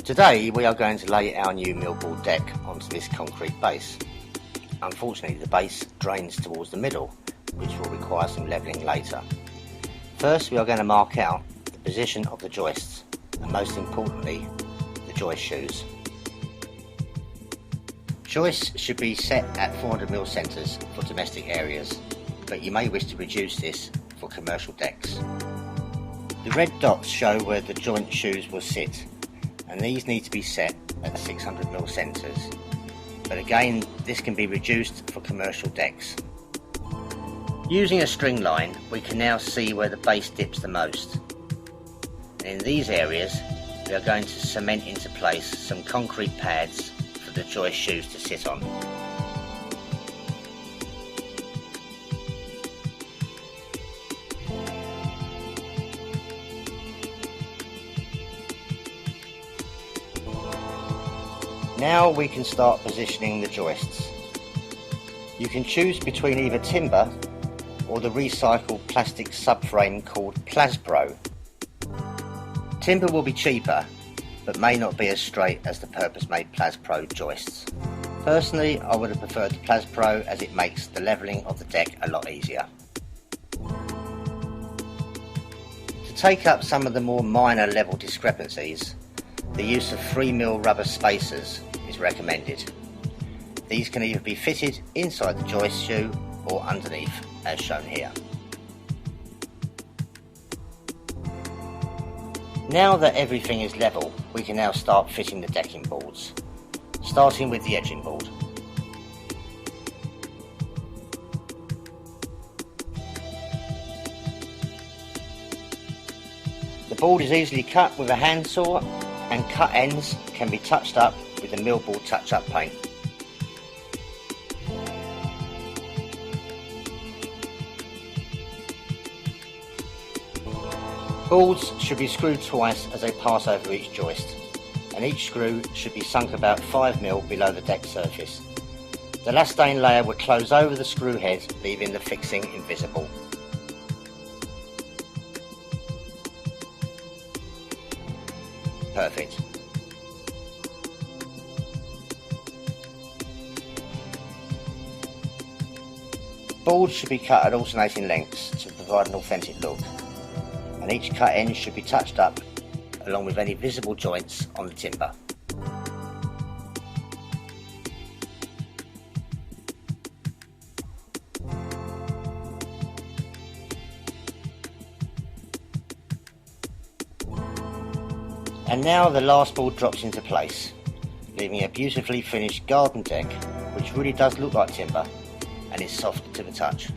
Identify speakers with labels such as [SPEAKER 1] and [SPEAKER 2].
[SPEAKER 1] Today we are going to lay our new millboard deck onto this concrete base. Unfortunately the base drains towards the middle, which will require some levelling later. First we are going to mark out the position of the joists and most importantly the joist shoes. Joists should be set at 400mm centres for domestic areas, but you may wish to reduce this for commercial decks. The red dots show where the joint shoes will sit, and these need to be set at 600mm centres, but again this can be reduced for commercial decks. Using a string line we can now see where the base dips the most, and in these areas we are going to cement into place some concrete pads for the joist shoes to sit on. Now we can start positioning the joists. You can choose between either timber or the recycled plastic subframe called Plas-Pro. Timber will be cheaper, but may not be as straight as the purpose-made Plas-Pro joists. Personally, I would have preferred the Plas-Pro as it makes the levelling of the deck a lot easier. To take up some of the more minor level discrepancies, the use of 3mm rubber spacers is recommended. These can either be fitted inside the joist shoe or underneath, as shown here. Now that everything is level, we can now start fitting the decking boards, starting with the edging board. The board is easily cut with a handsaw, and cut ends can be touched up with the millboard touch-up paint. Boards should be screwed twice as they pass over each joist, and each screw should be sunk about 5mm below the deck surface. The elastane layer will close over the screw head, leaving the fixing invisible. Perfect. Boards should be cut at alternating lengths to provide an authentic look, and each cut end should be touched up along with any visible joints on the timber. And now the last board drops into place, leaving a beautifully finished garden deck which really does look like timber and is soft to the touch.